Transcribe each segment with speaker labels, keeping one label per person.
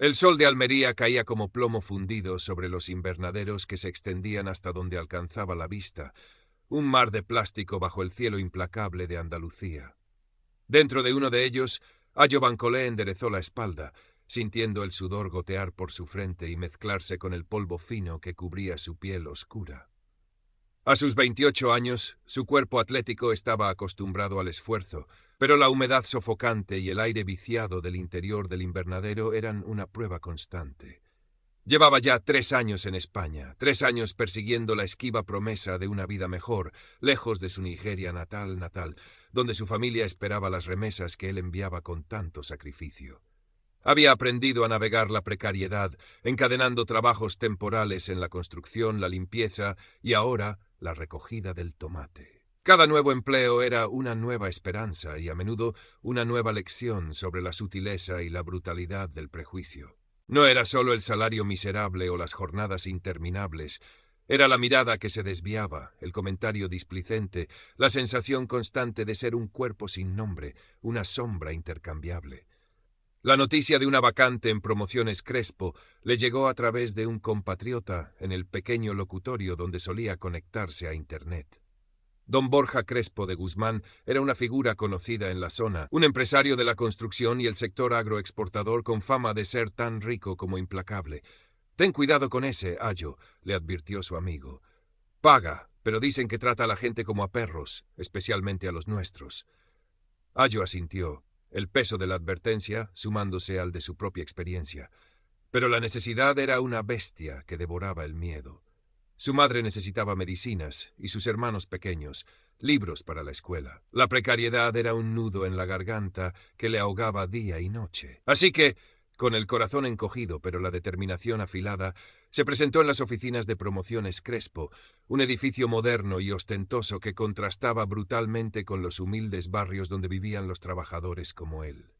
Speaker 1: El sol de Almería caía como plomo fundido sobre los invernaderos que se extendían hasta donde alcanzaba la vista, un mar de plástico bajo el cielo implacable de Andalucía. Dentro de uno de ellos, Ayo Bancolé enderezó la espalda, sintiendo el sudor gotear por su frente y mezclarse con el polvo fino que cubría su piel oscura. A sus 28 años, su cuerpo atlético estaba acostumbrado al esfuerzo, pero la humedad sofocante y el aire viciado del interior del invernadero eran una prueba constante. Llevaba ya 3 años en España, 3 años persiguiendo la esquiva promesa de una vida mejor, lejos de su Nigeria natal, donde su familia esperaba las remesas que él enviaba con tanto sacrificio. Había aprendido a navegar la precariedad, encadenando trabajos temporales en la construcción, la limpieza y ahora la recogida del tomate. Cada nuevo empleo era una nueva esperanza y a menudo una nueva lección sobre la sutileza y la brutalidad del prejuicio. No era solo el salario miserable o las jornadas interminables, era la mirada que se desviaba, el comentario displicente, la sensación constante de ser un cuerpo sin nombre, una sombra intercambiable. La noticia de una vacante en Promociones Crespo le llegó a través de un compatriota en el pequeño locutorio donde solía conectarse a Internet. Don Borja Crespo de Guzmán era una figura conocida en la zona, un empresario de la construcción y el sector agroexportador con fama de ser tan rico como implacable. «Ten cuidado con ese, Ayo», le advirtió su amigo. «Paga, pero dicen que trata a la gente como a perros, especialmente a los nuestros». Ayo asintió, el peso de la advertencia sumándose al de su propia experiencia. Pero la necesidad era una bestia que devoraba el miedo. Su madre necesitaba medicinas y sus hermanos pequeños, libros para la escuela. La precariedad era un nudo en la garganta que le ahogaba día y noche. Así que, con el corazón encogido pero la determinación afilada, se presentó en las oficinas de Promociones Crespo, un edificio moderno y ostentoso que contrastaba brutalmente con los humildes barrios donde vivían los trabajadores como él.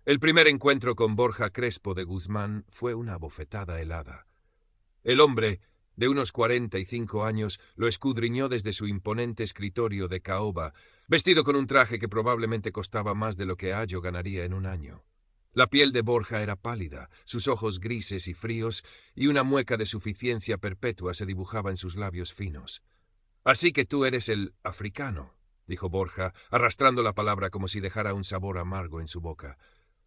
Speaker 1: El primer encuentro con Borja Crespo de Guzmán fue una bofetada helada. El hombre, de unos 45 años, lo escudriñó desde su imponente escritorio de caoba, vestido con un traje que probablemente costaba más de lo que Ayo ganaría en un año. La piel de Borja era pálida, sus ojos grises y fríos, y una mueca de suficiencia perpetua se dibujaba en sus labios finos. «Así que tú eres el africano», dijo Borja, arrastrando la palabra como si dejara un sabor amargo en su boca.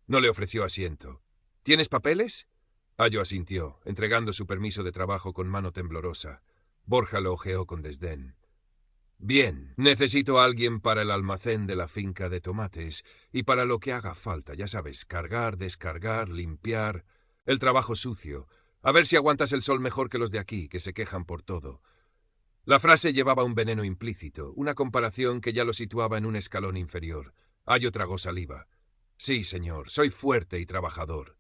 Speaker 1: No le ofreció asiento. «¿Tienes papeles?» Ayo asintió, entregando su permiso de trabajo con mano temblorosa. Borja lo ojeó con desdén. «Bien, necesito a alguien para el almacén de la finca de tomates y para lo que haga falta, ya sabes, cargar, descargar, limpiar, el trabajo sucio. A ver si aguantas el sol mejor que los de aquí, que se quejan por todo». La frase llevaba un veneno implícito, una comparación que ya lo situaba en un escalón inferior. Ayo tragó saliva. «Sí, señor, soy fuerte y trabajador».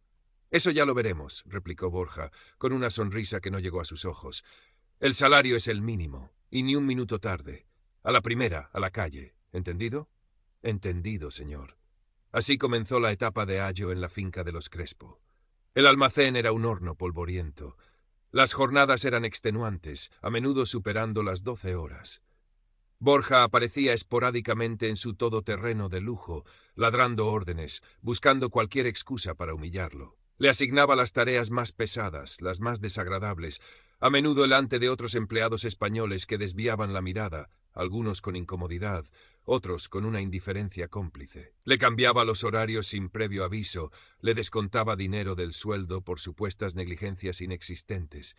Speaker 1: «Eso ya lo veremos», replicó Borja, con una sonrisa que no llegó a sus ojos. «El salario es el mínimo, y ni un minuto tarde. A la primera, a la calle. ¿Entendido?» «Entendido, señor». Así comenzó la etapa de Ayo en la finca de los Crespo. El almacén era un horno polvoriento. Las jornadas eran extenuantes, a menudo superando las 12 horas. Borja aparecía esporádicamente en su todoterreno de lujo, ladrando órdenes, buscando cualquier excusa para humillarlo. Le asignaba las tareas más pesadas, las más desagradables, a menudo delante de otros empleados españoles que desviaban la mirada, algunos con incomodidad, otros con una indiferencia cómplice. Le cambiaba los horarios sin previo aviso, le descontaba dinero del sueldo por supuestas negligencias inexistentes.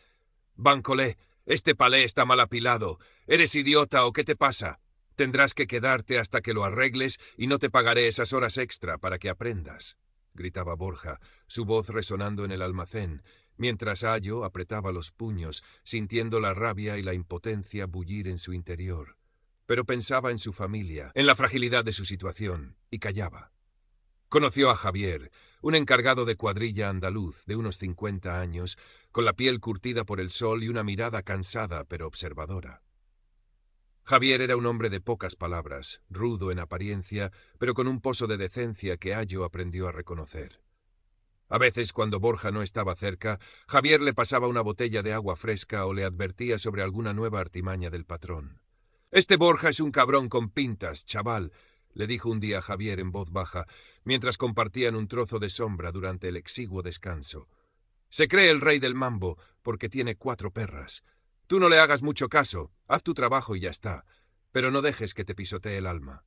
Speaker 1: «Bancolé, este palé está mal apilado. ¿Eres idiota o qué te pasa? Tendrás que quedarte hasta que lo arregles y no te pagaré esas horas extra para que aprendas», gritaba Borja, su voz resonando en el almacén, mientras Ayo apretaba los puños, sintiendo la rabia y la impotencia bullir en su interior. Pero pensaba en su familia, en la fragilidad de su situación, y callaba. Conoció a Javier, un encargado de cuadrilla andaluz de unos 50 años, con la piel curtida por el sol y una mirada cansada pero observadora. Javier era un hombre de pocas palabras, rudo en apariencia, pero con un pozo de decencia que Ayo aprendió a reconocer. A veces, cuando Borja no estaba cerca, Javier le pasaba una botella de agua fresca o le advertía sobre alguna nueva artimaña del patrón. «Este Borja es un cabrón con pintas, chaval. le dijo un día Javier en voz baja, mientras compartían un trozo de sombra durante el exiguo descanso. Se cree el rey del mambo porque tiene 4 perras. Tú no le hagas mucho caso, haz tu trabajo y ya está, pero no dejes que te pisotee el alma.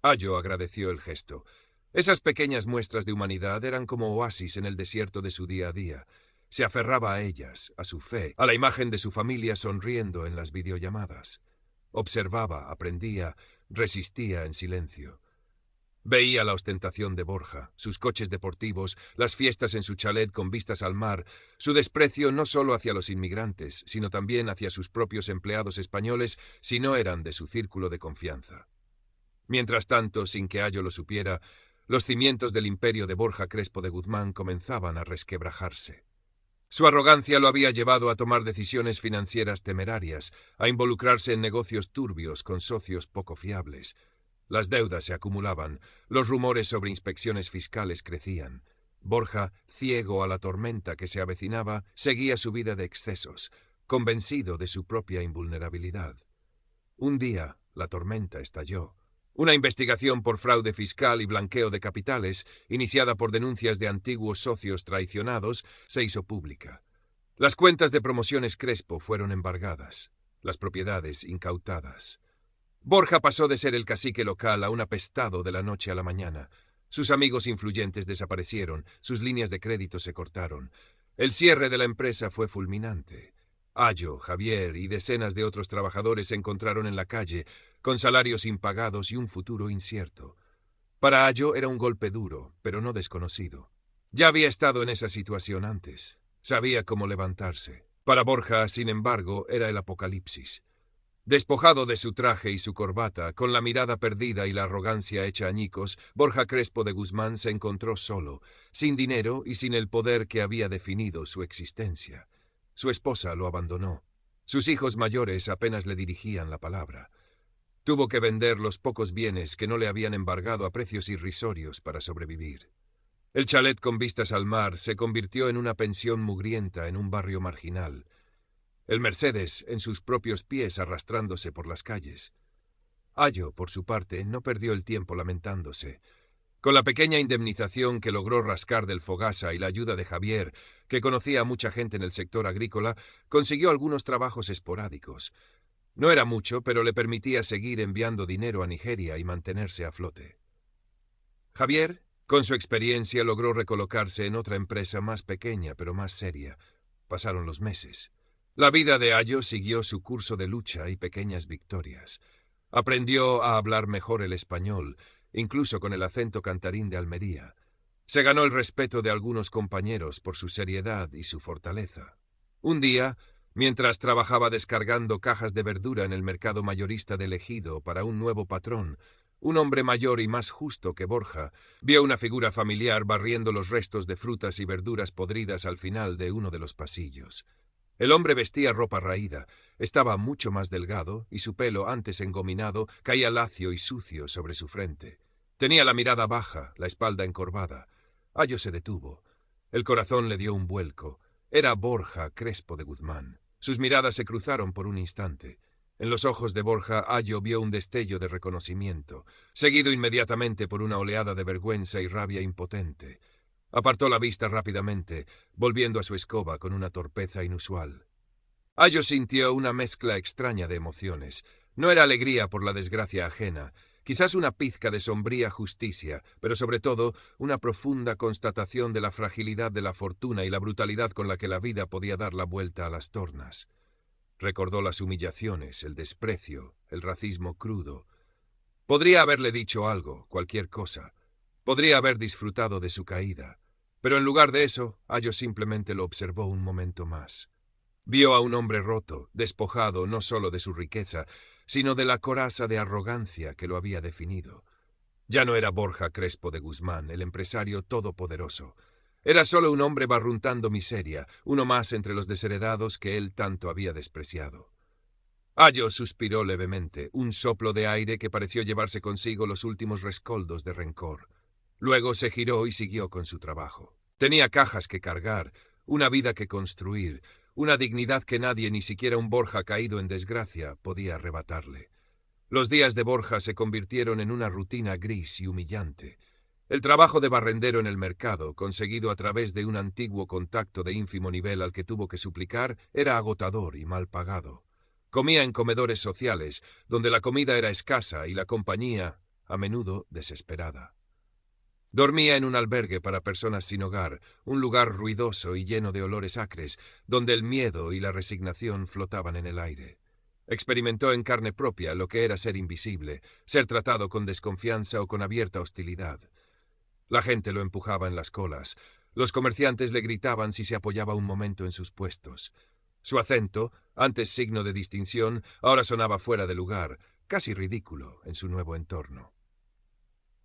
Speaker 1: Ayo agradeció el gesto. Esas pequeñas muestras de humanidad eran como oasis en el desierto de su día a día. Se aferraba a ellas, a su fe, a la imagen de su familia sonriendo en las videollamadas. Observaba, aprendía, resistía en silencio. Veía la ostentación de Borja, sus coches deportivos, las fiestas en su chalet con vistas al mar, su desprecio no solo hacia los inmigrantes, sino también hacia sus propios empleados españoles si no eran de su círculo de confianza. Mientras tanto, sin que Ayo lo supiera, los cimientos del imperio de Borja Crespo de Guzmán comenzaban a resquebrajarse. Su arrogancia lo había llevado a tomar decisiones financieras temerarias, a involucrarse en negocios turbios con socios poco fiables. Las deudas se acumulaban, los rumores sobre inspecciones fiscales crecían. Borja, ciego a la tormenta que se avecinaba, seguía su vida de excesos, convencido de su propia invulnerabilidad. Un día, la tormenta estalló. Una investigación por fraude fiscal y blanqueo de capitales, iniciada por denuncias de antiguos socios traicionados, se hizo pública. Las cuentas de Promociones Crespo fueron embargadas, las propiedades incautadas. Borja pasó de ser el cacique local a un apestado de la noche a la mañana. Sus amigos influyentes desaparecieron, sus líneas de crédito se cortaron. El cierre de la empresa fue fulminante. Ayo, Javier y decenas de otros trabajadores se encontraron en la calle, con salarios impagados y un futuro incierto. Para Ayo era un golpe duro, pero no desconocido. Ya había estado en esa situación antes. Sabía cómo levantarse. Para Borja, sin embargo, era el apocalipsis. Despojado de su traje y su corbata, con la mirada perdida y la arrogancia hecha añicos, Borja Crespo de Guzmán se encontró solo, sin dinero y sin el poder que había definido su existencia. Su esposa lo abandonó. Sus hijos mayores apenas le dirigían la palabra. Tuvo que vender los pocos bienes que no le habían embargado a precios irrisorios para sobrevivir. El chalet con vistas al mar se convirtió en una pensión mugrienta en un barrio marginal. El Mercedes en sus propios pies arrastrándose por las calles. Ayo, por su parte, no perdió el tiempo lamentándose. Con la pequeña indemnización que logró rascar del Fogasa y la ayuda de Javier, que conocía a mucha gente en el sector agrícola, consiguió algunos trabajos esporádicos. No era mucho, pero le permitía seguir enviando dinero a Nigeria y mantenerse a flote. Javier, con su experiencia, logró recolocarse en otra empresa más pequeña pero más seria. Pasaron los meses. La vida de Ayo siguió su curso de lucha y pequeñas victorias. Aprendió a hablar mejor el español, incluso con el acento cantarín de Almería. Se ganó el respeto de algunos compañeros por su seriedad y su fortaleza. Un día, mientras trabajaba descargando cajas de verdura en el mercado mayorista del Ejido para un nuevo patrón, un hombre mayor y más justo que Borja vio una figura familiar barriendo los restos de frutas y verduras podridas al final de uno de los pasillos. El hombre vestía ropa raída, estaba mucho más delgado y su pelo, antes engominado, caía lacio y sucio sobre su frente. Tenía la mirada baja, la espalda encorvada. Ayo se detuvo. El corazón le dio un vuelco. Era Borja Crespo de Guzmán. Sus miradas se cruzaron por un instante. En los ojos de Borja, Ayo vio un destello de reconocimiento, seguido inmediatamente por una oleada de vergüenza y rabia impotente. Apartó la vista rápidamente, volviendo a su escoba con una torpeza inusual. Ayo sintió una mezcla extraña de emociones. No era alegría por la desgracia ajena, quizás una pizca de sombría justicia, pero sobre todo una profunda constatación de la fragilidad de la fortuna y la brutalidad con la que la vida podía dar la vuelta a las tornas. Recordó las humillaciones, el desprecio, el racismo crudo. Podría haberle dicho algo, cualquier cosa. Podría haber disfrutado de su caída. Pero en lugar de eso, Ayo simplemente lo observó un momento más. Vio a un hombre roto, despojado no solo de su riqueza, sino de la coraza de arrogancia que lo había definido. Ya no era Borja Crespo de Guzmán, el empresario todopoderoso. Era solo un hombre barruntando miseria, uno más entre los desheredados que él tanto había despreciado. Ayo suspiró levemente, un soplo de aire que pareció llevarse consigo los últimos rescoldos de rencor. Luego se giró y siguió con su trabajo. Tenía cajas que cargar, una vida que construir, una dignidad que nadie, ni siquiera un Borja caído en desgracia, podía arrebatarle. Los días de Borja se convirtieron en una rutina gris y humillante. El trabajo de barrendero en el mercado, conseguido a través de un antiguo contacto de ínfimo nivel al que tuvo que suplicar, era agotador y mal pagado. Comía en comedores sociales, donde la comida era escasa y la compañía, a menudo, desesperada. Dormía en un albergue para personas sin hogar, un lugar ruidoso y lleno de olores acres, donde el miedo y la resignación flotaban en el aire. Experimentó en carne propia lo que era ser invisible, ser tratado con desconfianza o con abierta hostilidad. La gente lo empujaba en las colas. Los comerciantes le gritaban si se apoyaba un momento en sus puestos. Su acento, antes signo de distinción, ahora sonaba fuera de lugar, casi ridículo en su nuevo entorno.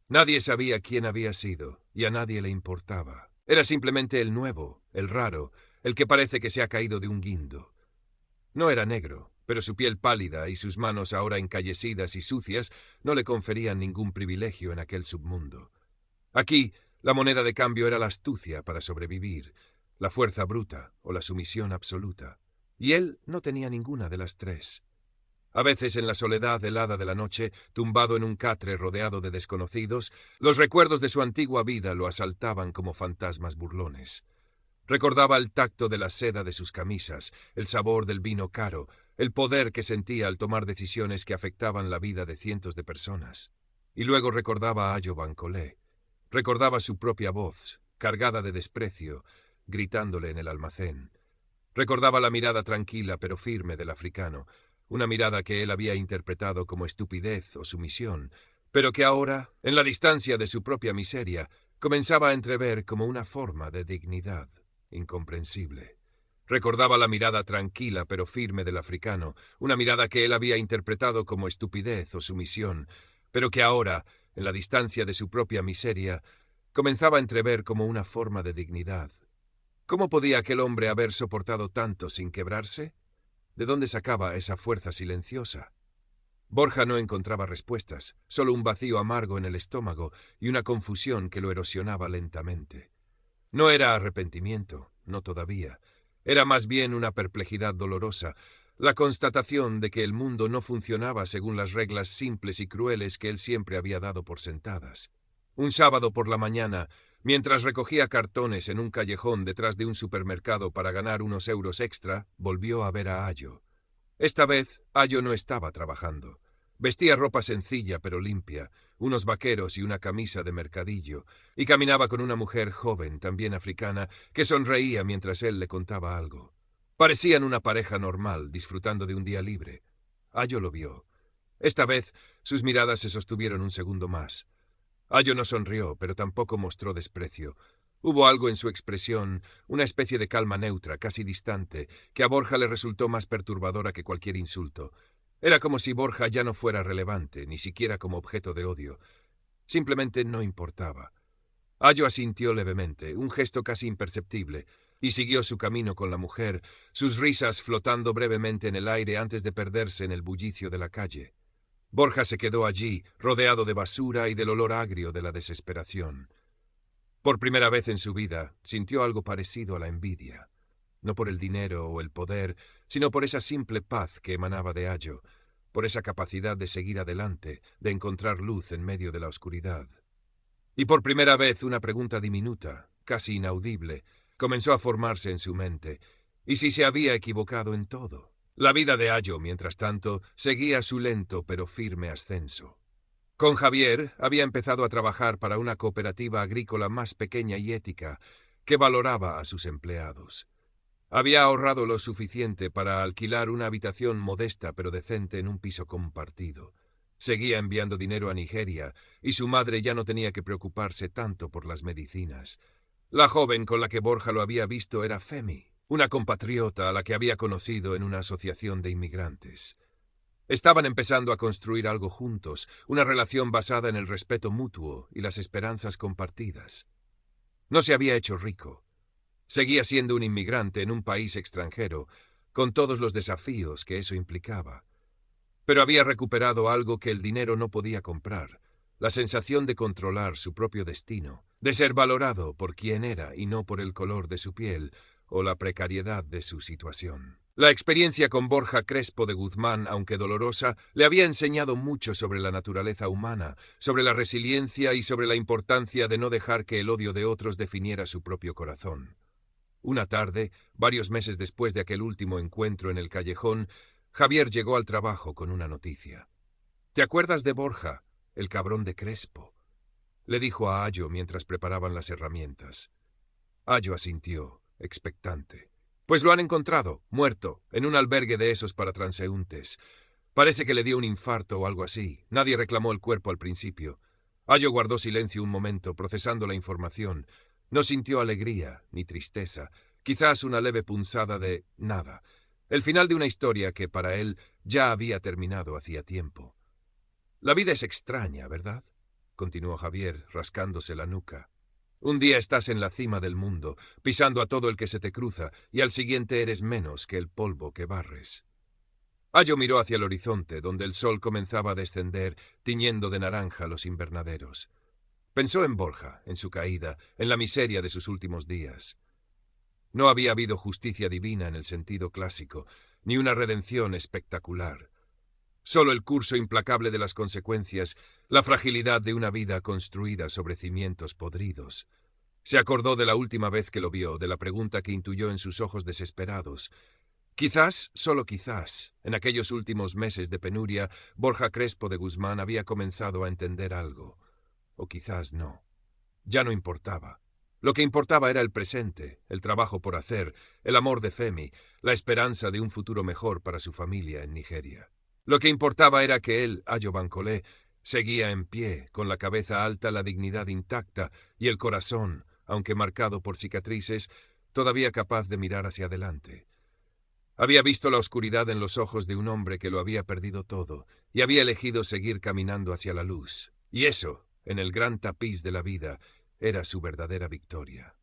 Speaker 1: Nadie sabía quién había sido, y a nadie le importaba. Era simplemente el nuevo, el raro, el que parece que se ha caído de un guindo. No era negro, pero su piel pálida y sus manos ahora encallecidas y sucias no le conferían ningún privilegio en aquel submundo. Aquí, la moneda de cambio era la astucia para sobrevivir, la fuerza bruta o la sumisión absoluta. Y él no tenía ninguna de las tres. A veces, en la soledad helada de la noche, tumbado en un catre rodeado de desconocidos, los recuerdos de su antigua vida lo asaltaban como fantasmas burlones. Recordaba el tacto de la seda de sus camisas, el sabor del vino caro, el poder que sentía al tomar decisiones que afectaban la vida de cientos de personas. Y luego recordaba a Ayo Bancolé. Recordaba su propia voz, cargada de desprecio, gritándole en el almacén. Recordaba la mirada tranquila pero firme del africano, una mirada que él había interpretado como estupidez o sumisión, pero que ahora, en la distancia de su propia miseria, comenzaba a entrever como una forma de dignidad incomprensible. Recordaba la mirada tranquila pero firme del africano, una mirada que él había interpretado como estupidez o sumisión, pero que ahora, en la distancia de su propia miseria, comenzaba a entrever como una forma de dignidad. ¿Cómo podía aquel hombre haber soportado tanto sin quebrarse? ¿De dónde sacaba esa fuerza silenciosa? Borja no encontraba respuestas, solo un vacío amargo en el estómago y una confusión que lo erosionaba lentamente. No era arrepentimiento, no todavía. Era más bien una perplejidad dolorosa, la constatación de que el mundo no funcionaba según las reglas simples y crueles que él siempre había dado por sentadas. Un sábado por la mañana, mientras recogía cartones en un callejón detrás de un supermercado para ganar unos euros extra, volvió a ver a Ayo. Esta vez, Ayo no estaba trabajando. Vestía ropa sencilla pero limpia, unos vaqueros y una camisa de mercadillo, y caminaba con una mujer joven, también africana, que sonreía mientras él le contaba algo. Parecían una pareja normal, disfrutando de un día libre. Ayo lo vio. Esta vez, sus miradas se sostuvieron un segundo más. Ayo no sonrió, pero tampoco mostró desprecio. Hubo algo en su expresión, una especie de calma neutra, casi distante, que a Borja le resultó más perturbadora que cualquier insulto. Era como si Borja ya no fuera relevante, ni siquiera como objeto de odio. Simplemente no importaba. Ayo asintió levemente, un gesto casi imperceptible, y siguió su camino con la mujer, sus risas flotando brevemente en el aire antes de perderse en el bullicio de la calle. Borja se quedó allí, rodeado de basura y del olor agrio de la desesperación. Por primera vez en su vida, sintió algo parecido a la envidia. No por el dinero o el poder, sino por esa simple paz que emanaba de Ayo, por esa capacidad de seguir adelante, de encontrar luz en medio de la oscuridad. Y por primera vez una pregunta diminuta, casi inaudible, comenzó a formarse en su mente. ¿Y si se había equivocado en todo? La vida de Ayo, mientras tanto, seguía su lento pero firme ascenso. Con Javier había empezado a trabajar para una cooperativa agrícola más pequeña y ética, que valoraba a sus empleados. Había ahorrado lo suficiente para alquilar una habitación modesta pero decente en un piso compartido. Seguía enviando dinero a Nigeria, y su madre ya no tenía que preocuparse tanto por las medicinas. La joven con la que Borja lo había visto era Femi, una compatriota a la que había conocido en una asociación de inmigrantes. Estaban empezando a construir algo juntos, una relación basada en el respeto mutuo y las esperanzas compartidas. No se había hecho rico. Seguía siendo un inmigrante en un país extranjero, con todos los desafíos que eso implicaba. Pero había recuperado algo que el dinero no podía comprar, la sensación de controlar su propio destino, de ser valorado por quien era y no por el color de su piel, o la precariedad de su situación. La experiencia con Borja Crespo de Guzmán, aunque dolorosa, le había enseñado mucho sobre la naturaleza humana, sobre la resiliencia y sobre la importancia de no dejar que el odio de otros definiera su propio corazón. Una tarde, varios meses después de aquel último encuentro en el callejón, Javier llegó al trabajo con una noticia. «¿Te acuerdas de Borja, el cabrón de Crespo?», le dijo a Ayo mientras preparaban las herramientas. Ayo asintió, expectante. «Pues lo han encontrado, muerto, en un albergue de esos para transeúntes. Parece que le dio un infarto o algo así. Nadie reclamó el cuerpo al principio». Ayo guardó silencio un momento, procesando la información. No sintió alegría ni tristeza, quizás una leve punzada de nada. El final de una historia que para él ya había terminado hacía tiempo. «La vida es extraña, ¿verdad?», continuó Javier, rascándose la nuca. «Un día estás en la cima del mundo, pisando a todo el que se te cruza, y al siguiente eres menos que el polvo que barres». Ayo miró hacia el horizonte, donde el sol comenzaba a descender, tiñendo de naranja los invernaderos. Pensó en Borja, en su caída, en la miseria de sus últimos días. No había habido justicia divina en el sentido clásico, ni una redención espectacular. Solo el curso implacable de las consecuencias, la fragilidad de una vida construida sobre cimientos podridos. Se acordó de la última vez que lo vio, de la pregunta que intuyó en sus ojos desesperados. Quizás, solo quizás, en aquellos últimos meses de penuria, Borja Crespo de Guzmán había comenzado a entender algo. O quizás no. Ya no importaba. Lo que importaba era el presente, el trabajo por hacer, el amor de Femi, la esperanza de un futuro mejor para su familia en Nigeria. Lo que importaba era que él, Ayo Bancolé, seguía en pie, con la cabeza alta, la dignidad intacta y el corazón, aunque marcado por cicatrices, todavía capaz de mirar hacia adelante. Había visto la oscuridad en los ojos de un hombre que lo había perdido todo y había elegido seguir caminando hacia la luz. Y eso, en el gran tapiz de la vida, era su verdadera victoria.